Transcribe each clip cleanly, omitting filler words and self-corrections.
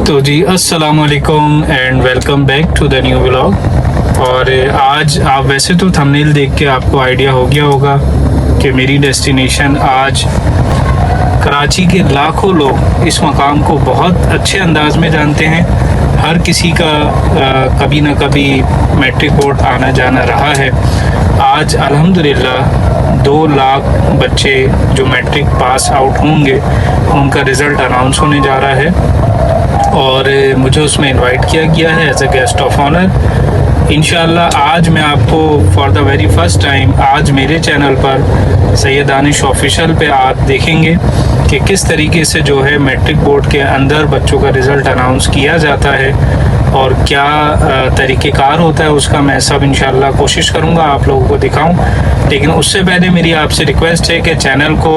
तो जी अस्सलाम वालेकुम and welcome back to the new vlog. और आज आप वैसे तो थंबनेल देख के आपको आइडिया हो गया होगा कि मेरी डेस्टिनेशन आज कराची के लाखों लोग इस मकाम को बहुत अच्छे अंदाज में जानते हैं। हर किसी का कभी ना कभी मैट्रिक बोर्ड आना जाना रहा है। आज अल्हम्दुलिल्लाह 2 लाख बच्चे जो मैट्रिक पास आउट होंगे उनका रिज़ल्ट अनाउंस होने जा रहा है और मुझे उसमें इनवाइट किया गया है as a guest of honour. इंशाल्लाह आज मैं आपको for the very first time आज मेरे चैनल पर सैयद दानिश ऑफिशियल पे आप देखेंगे कि किस तरीके से जो है मैट्रिक बोर्ड के अंदर बच्चों का रिज़ल्ट अनाउंस किया जाता है और क्या तरीक़ेकार होता है उसका मैं सब इंशाल्लाह कोशिश करूँगा आप लोगों को दिखाऊँ। लेकिन उससे पहले मेरी आपसे रिक्वेस्ट है कि चैनल को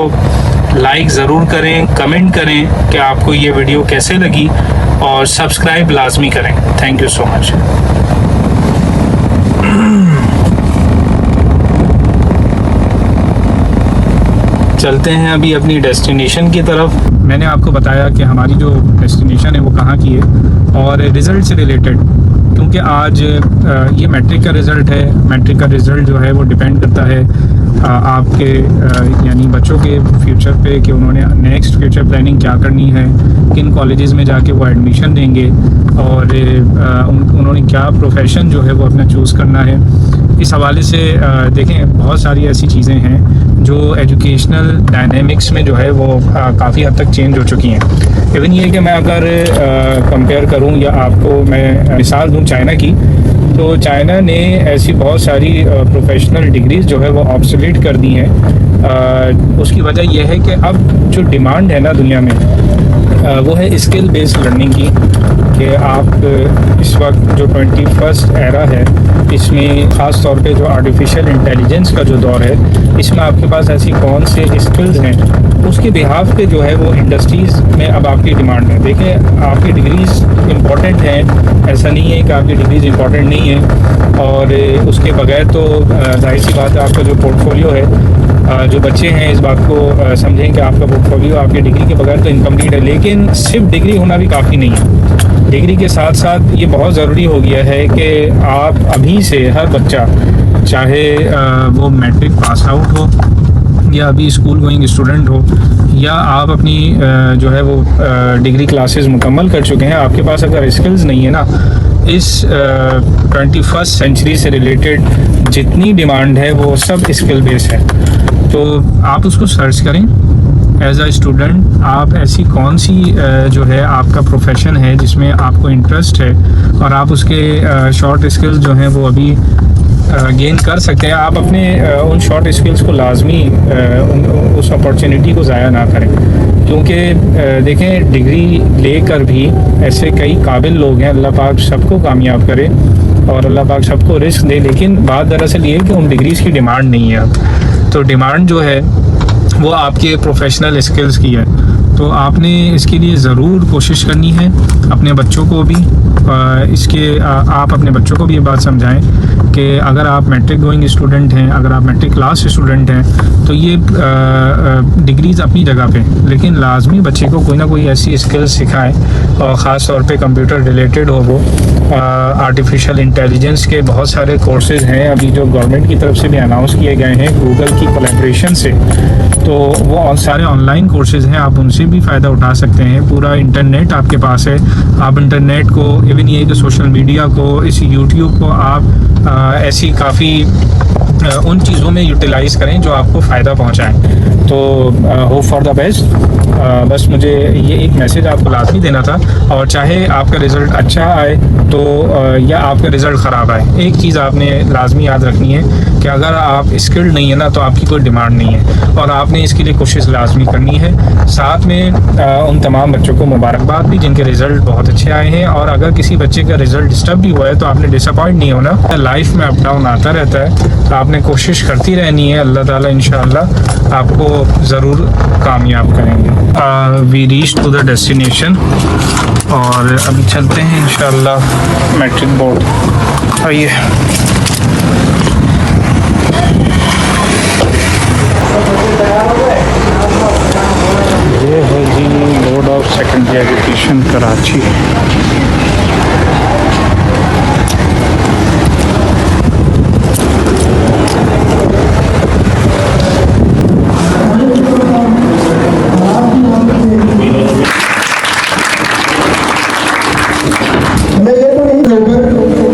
लाइक ज़रूर करें, कमेंट करें कि आपको ये वीडियो कैसे लगी और सब्सक्राइब लाजमी करें। Thank you so much. चलते हैं अभी अपनी डेस्टिनेशन की तरफ। मैंने आपको बताया कि हमारी जो डेस्टिनेशन है वो कहाँ की है और रिज़ल्ट से रिलेटेड, क्योंकि आज ये मैट्रिक का रिज़ल्ट है। मैट्रिक का रिज़ल्ट जो है वो डिपेंड करता है आपके यानी बच्चों के फ्यूचर पे कि उन्होंने नेक्स्ट फ्यूचर प्लानिंग क्या करनी है, किन कॉलेजेस में जाके वो एडमिशन देंगे और उन्होंने क्या प्रोफेशन जो है वो अपना चूज़ करना है। इस हवाले से देखें बहुत सारी ऐसी चीज़ें हैं जो एजुकेशनल डायनेमिक्स में जो है वो काफ़ी हद तक चेंज हो चुकी हैं। इवन ये कि मैं अगर कंपेयर करूं या आपको मैं मिसाल दूं चाइना की, तो चाइना ने ऐसी बहुत सारी प्रोफेशनल डिग्रीज़ जो है वो ऑब्सोलीट कर दी हैं। उसकी वजह यह है कि अब जो डिमांड है ना दुनिया में वो है स्किल बेस्ड लर्निंग की, कि आप इस वक्त जो 21st एरा है इसमें ख़ास तौर पे जो आर्टिफिशियल इंटेलिजेंस का जो दौर है इसमें आपके पास ऐसी कौन से स्किल्स हैं उसके बिहाफ पे जो है वो इंडस्ट्रीज़ में अब आपकी डिमांड है। देखें आपकी डिग्रीज़ इम्पॉर्टेंट हैं, ऐसा नहीं है कि आपकी डिग्रीज़ इम्पॉर्टेंट नहीं है और उसके बगैर तो जाहिर सी बात है आपका जो पोर्टफोलियो है, जो बच्चे हैं इस बात को समझें कि आपका पोर्टफोलियो आपकी डिग्री के बगैर तो इनकम्प्लीट है। लेकिन सिर्फ डिग्री होना भी काफ़ी नहीं है। डिग्री के साथ साथ ये बहुत ज़रूरी हो गया है कि आप अभी से हर बच्चा, चाहे वो मैट्रिक पास आउट हो या अभी स्कूल गोइंग स्टूडेंट हो या आप अपनी जो है वो डिग्री क्लासेस मुकम्मल कर चुके हैं, आपके पास अगर स्किल्स नहीं है ना, इस 21st सेंचुरी से रिलेटेड जितनी डिमांड है वो सब स्किल बेस्ड है। तो आप उसको सर्च करें एज अ स्टूडेंट। आप ऐसी कौन सी जो है आपका प्रोफेशन है जिसमें आपको इंटरेस्ट है और आप उसके शॉर्ट स्किल्स जो हैं वो अभी गेन कर सकते हैं। आप अपने उन शॉर्ट स्किल्स को लाजमी उस अपॉर्चुनिटी को ज़ाया ना करें, क्योंकि देखें डिग्री लेकर भी ऐसे कई काबिल लोग हैं। अल्लाह पाक सबको कामयाब करे और अल्लाह पाक सबको रिस्क दे। लेकिन बात दरअसल ये है कि उन डिग्रीज़ की डिमांड नहीं है अब। तो डिमांड जो है वो आपके प्रोफेशनल स्किल्स की है। तो आपने इसके लिए ज़रूर कोशिश करनी है अपने बच्चों को भी आप अपने बच्चों को भी ये बात समझाएं कि अगर आप मैट्रिक गोइंग स्टूडेंट हैं, अगर आप मैट्रिक क्लास स्टूडेंट हैं तो ये डिग्रीज़ अपनी जगह पे, लेकिन लाजमी बच्चे को कोई ना कोई ऐसी स्किल्स सिखाएं और ख़ास तौर पे कंप्यूटर रिलेटेड हो। वो आर्टिफिशियल इंटेलिजेंस के बहुत सारे कोर्सेज़ हैं अभी जो गवर्नमेंट की तरफ से भी अनाउंस किए गए हैं गूगल की कोलैबोरेशन से। तो वो सारे ऑनलाइन कोर्सेज़ हैं, आप उनसे भी फ़ायदा उठा सकते हैं। पूरा इंटरनेट आपके पास है, आप इंटरनेट को, इवन ये कि सोशल मीडिया को, इस यूट्यूब को आप ऐसी काफ़ी उन चीज़ों में यूटिलाइज़ करें जो आपको फ़ायदा पहुंचाएं। तो होप फॉर द बेस्ट। बस मुझे ये एक मैसेज आपको लाजमी देना था। और चाहे आपका रिज़ल्ट अच्छा आए तो या आपका रिज़ल्ट ख़राब आए, एक चीज़ आपने लाजमी याद रखनी है कि अगर आप स्किल्ड नहीं है ना तो आपकी कोई डिमांड नहीं है और आपने इसके लिए कोशिश लाजमी करनी है। साथ में उन तमाम बच्चों को मुबारकबाद भी जिनके रिज़ल्ट बहुत अच्छे आए हैं। और अगर किसी बच्चे का रिज़ल्ट डिस्टर्ब भी हुआ है तो आपने डिसअपॉइंट नहीं होना। लाइफ में अप डाउन आता रहता है, तो आपने कोशिश करती रहनी है। अल्लाह ताला इंशाअल्लाह आपको ज़रूर कामयाब करेंगे। We reach to the destination और अभी चलते हैं इंशाअल्लाह मैट्रिक बोर्ड। आइए ये है जी board of secondary India education Karachi.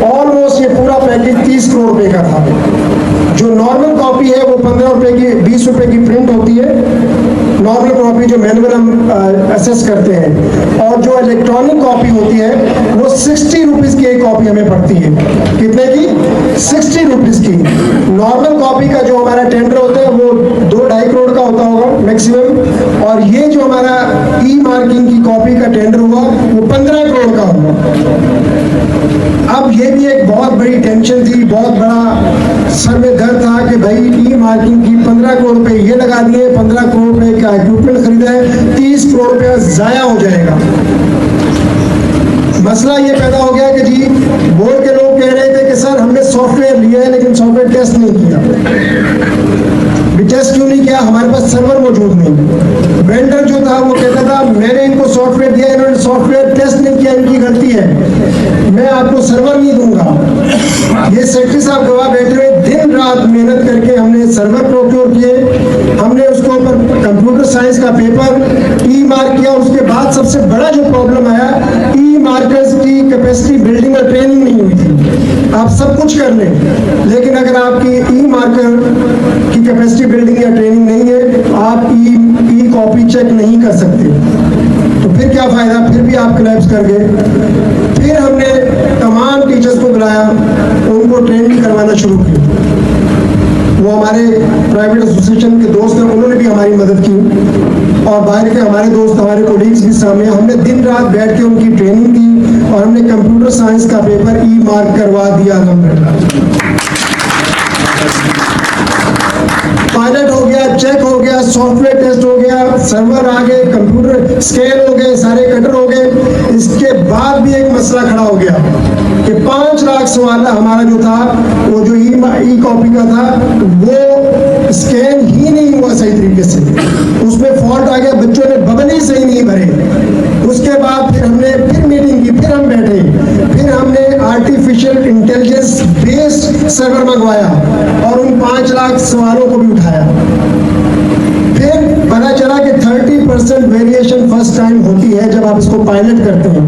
Almost ये पूरा पैकेज 30 करोड़ रुपए का था। जो नॉर्मल कॉपी है वो 15 रुपए की 20 रुपए की प्रिंट होती है, नॉर्मल कॉपी जो मैनुअल हम असेस करते हैं, और जो इलेक्ट्रॉनिक कॉपी होती है वो 60 रुपीज़ की एक कॉपी हमें पड़ती है। कितने की? 60 रुपीज़ की। नॉर्मल कॉपी का जो हमारा टेंडर होता है वो 2-2.5 करोड़ का होता होगा मैक्सिमम, और ये जो हमारा ई मार्किंग की कॉपी का टेंडर हुआ वो 15 करोड़ का हुआ। अब ये भी एक बहुत बड़ी टेंशन थी, बहुत बड़ा सर में दर्द था कि भाई ई मार्किंग की 15 करोड़ रुपए ये लगा दिए, 15 करोड़ रुपए का इक्विपमेंट खरीदा है, 30 करोड़ रुपया ज़ाया हो जाएगा। मसला ये पैदा हो गया कि जी बोर्ड के लोग कह रहे थे कि सर हमने सॉफ्टवेयर लिया है लेकिन सॉफ्टवेयर टेस्ट नहीं किया। टेस्ट क्यों नहीं किया? हमारे पास सर्वर मौजूद नहीं। वेंडर जो था वो कहता था मैंने इनको सॉफ्टवेयर दिया, इन्होंने सॉफ्टवेयर टेस्ट नहीं किया, इनकी गलती है, मैं आपको सर्वर नहीं दूंगा। ये सेक्रेटरी साहब गवाह बैठे हुए, दिन रात मेहनत करके हमने सर्वर प्रोक्योर किए, हमने उसके ऊपर कंप्यूटर साइंस का पेपर ई मार्क किया। उसके बाद सबसे बड़ा जो प्रॉब्लम आया, ई मार्कर्स की कैपेसिटी बिल्डिंग और ट्रेनिंग नहीं हुई थी। आप सब कुछ कर लें लेकिन अगर आपकी ई मार्कर की कैपेसिटी बिल्डिंग या ट्रेनिंग नहीं है, आप ई कॉपी चेक नहीं कर सकते। तो फिर क्या फायदा? फिर भी आप क्लैप्स कर गए। फिर हमने तमाम टीचर्स को बुलाया, उनको ट्रेनिंग करवाना शुरू की। वो हमारे प्राइवेट एसोसिएशन के दोस्त हैं, उन्होंने भी हमारी मदद की, और बाहर के हमारे दोस्त, हमारे कोलीग्स भी सामने। हमने दिन रात बैठ के उनकी ट्रेनिंग दी और हमने कंप्यूटर साइंस का पेपर ई मार्क करवा दिया। पायलट हो गया, चेक हो गया, सॉफ्टवेयर टेस्ट हो गया, सर्वर आ गए, कंप्यूटर स्कैन हो गए, सारे कटर हो गए। इसके बाद भी एक मसला खड़ा हो गया कि 5 लाख सवाल हमारा जो था, वो जो ई कॉपी का था, वो स्कैन ही नहीं हुआ सही तरीके से। उसमें फॉल्ट आ गया, बच्चों ने बबल ही सही नहीं भरे। उसके बाद फिर हमने फिर मीटिंग की, फिर हम बैठे, फिर हमने आर्टिफिशियल इंटेलिजेंस बेस्ड सर्वर मंगवाया और उन 5 लाख सवालों को भी उठाया। फिर पता चला कि 30% वेरिएशन फर्स्ट टाइम होती है जब आप इसको पायलट करते हैं,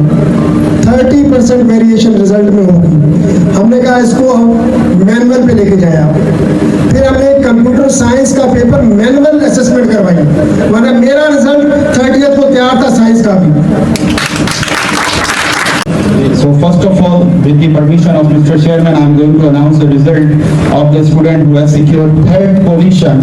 30% वेरिएशन रिजल्ट में होगी। हमने कहा इसको हम मैनुअल पे लेके जाए आप। फिर हमने कंप्यूटर साइंस का पेपर मैनुअल असेसमेंट करवाई, वरना मेरा रिजल्ट 30th को तैयार था साइंस का भी। So first of all, with the permission of Mr. Chairman, I am going to announce the result of the student who has secured 3rd position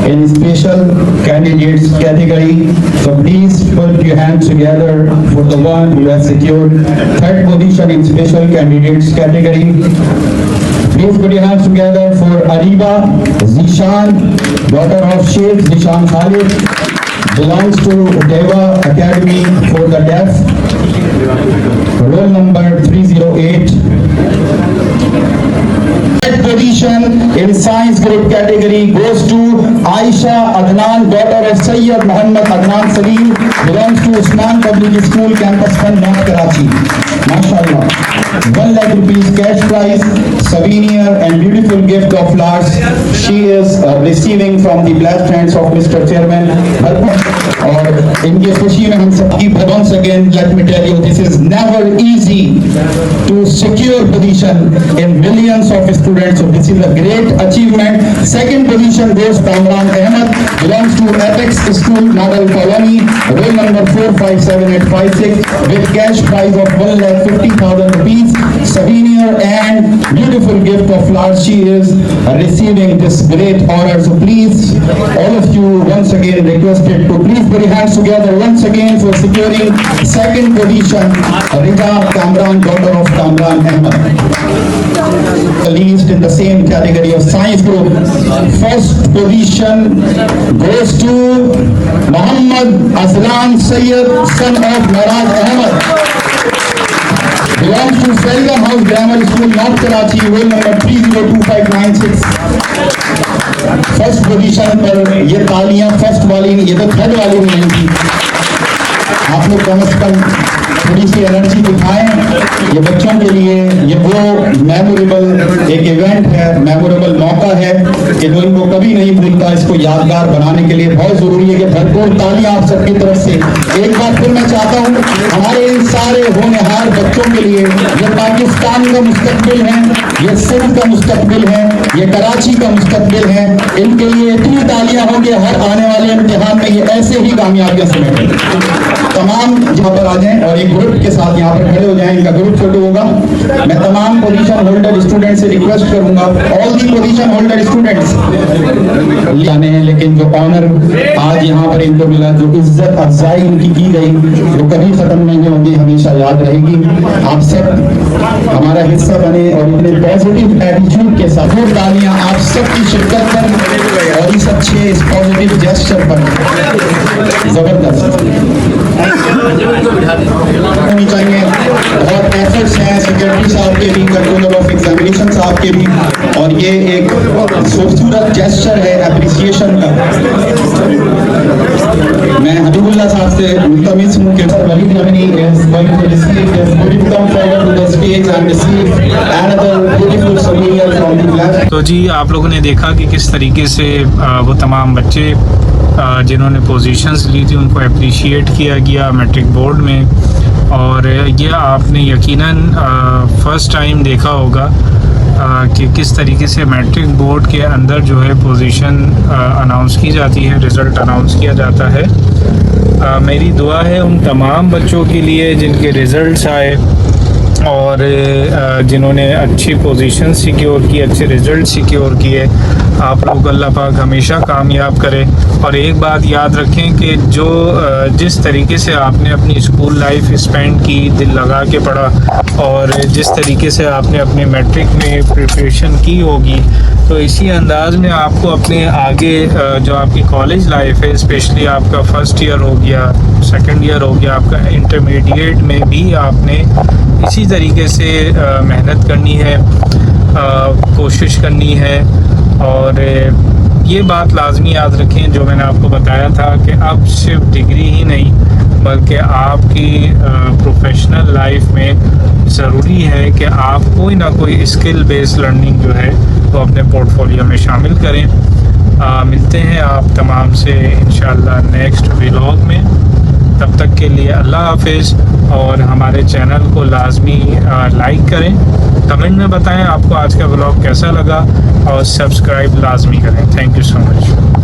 in special candidates category. So please put your hands together for the one who has secured 3rd position in special candidates category. Please put your hands together for Ariba Zishan, daughter of Sheikh Zishan Khalid, belongs to Deva Academy for the Deaf. Roll number 308. Third position in science group category goes to Aisha Adnan, daughter of Sayyid Muhammad Adnan Salim, belongs to Usman Public School, Campus 1, North Karachi. MashaAllah. 1 lakh rupees cash prize, souvenir and beautiful gift of flowers she is receiving from the blessed hands of Mr. Chairman. और इनकी खुशी में हम सबकी once again let me tell you, this is never easy to secure position in millions of students, so this is a great achievement. Second position goes to Kamran Ahmed, belongs to Apex School, Nadal Colony, roll number 457856, with cash prize of 1,50,000 rupees, souvenir and beautiful gift of flowers. She is receiving this great honor. So please, all of you once again requested to please put your hands together once again for securing second position, Rida Kamran, daughter of Kamran Ahmed. The least in the same category of science group, first position goes to Muhammad Azlan Sayyid, son of Miraj Ahmed, belongs to Selgam House Grammar School, North Karachi, roll number 302596. First position पर ये तालियां first वाली, ये तो third वाली नहीं थी। आप लोग कम से कम थोड़ी सी एनर्जी दिखाएं। ये बच्चों के लिए ये वो मेमोरेबल एक इवेंट है, मेमोरेबल मौका है कि जो इनको कभी नहीं भूलता। इसको यादगार बनाने के लिए बहुत जरूरी है कि भरपूर तालियां आप सबकी तरफ से। एक बार फिर मैं चाहता हूं हमारे इन सारे होनहार बच्चों के लिए, ये पाकिस्तान का मुस्तकबिल है, ये सिंध का मुस्तकबिल है, ये कराची का मुस्तकबिल है। इनके लिए इतनी तालियां होंगी हर आने वाले इम्तिहान में ये ऐसे ही कामयाबियां समेटेंगे। तमाम यहाँ पर आ जाएं और एक ग्रुप के साथ यहाँ पर खड़े हो जाएं। इनका ग्रुप छोटू होगा। मैं तमाम पोजीशन होल्डर स्टूडेंट से रिक्वेस्ट करूंगा, all the position holder students जाने हैं, लेकिन जो ऑनर आज यहाँ पर इनको मिला, जो इज्जत अफजाई इनकी की गई, वो कभी खत्म नहीं होगी, हमेशा याद रहेगी। आप सब हमारा हिस्सा बने और इतने पॉजिटिव एटीट्यूड के साथ वो तालियां आप सबकी शिरकत पर और इस अच्छे इस पॉजिटिव जेस्चर पर जबरदस्त होनी चाहिए। बहुत एफर्ट्स हैं सेक्रेटरी साहब के भी, कंट्रोलर ऑफ एग्जामिनेशन साहब के भी, और ये एक खूबसूरत जेस्चर है अप्रिसिएशन का। मैं हबीबुल्लाह साहब से मुल्तमिस हूं कि sir Waleed Amini is going to receive this would come forward to the stage and receive another beautiful souvenir from the class। तो जी आप लोगों ने देखा कि किस तरीके से वो तमाम बच्चे जिन्होंने पोजीशंस ली थी उनको अप्रिशिएट किया गया मैट्रिक बोर्ड में। और ये आपने यकीनन फ़र्स्ट टाइम देखा होगा कि किस तरीके से मैट्रिक बोर्ड के अंदर जो है पोजीशन अनाउंस की जाती है, रिज़ल्ट अनाउंस किया जाता है। मेरी दुआ है उन तमाम बच्चों के लिए जिनके रिज़ल्ट्स आए और जिन्होंने अच्छी पोजीशन सिक्योर की, अच्छे रिज़ल्ट सिक्योर किए। आप लोग अल्लाह पाक हमेशा कामयाब करे। और एक बात याद रखें कि जो जिस तरीके से आपने अपनी स्कूल लाइफ स्पेंड की, दिल लगा के पढ़ा, और जिस तरीके से आपने अपने मैट्रिक में प्रिपरेशन की होगी, तो इसी अंदाज में आपको अपने आगे जो आपकी कॉलेज लाइफ है, स्पेशली आपका फर्स्ट ईयर हो गया, सेकंड ईयर हो गया, आपका इंटरमीडिएट में भी आपने इसी तरीके से मेहनत करनी है, कोशिश करनी है। और ये बात लाजमी याद रखें जो मैंने आपको बताया था कि अब सिर्फ डिग्री ही नहीं बल्कि आपकी प्रोफेशनल लाइफ में ज़रूरी है कि आप कोई ना कोई स्किल बेस्ड लर्निंग जो है वो अपने पोर्टफोलियो में शामिल करें। मिलते हैं आप तमाम से इंशाल्लाह नेक्स्ट व्लॉग में। तब तक के लिए अल्लाह हाफिज़। और हमारे चैनल को लाजमी लाइक करें, कमेंट में बताएं आपको आज का व्लॉग कैसा लगा, और सब्सक्राइब लाजमी करें। Thank you so much.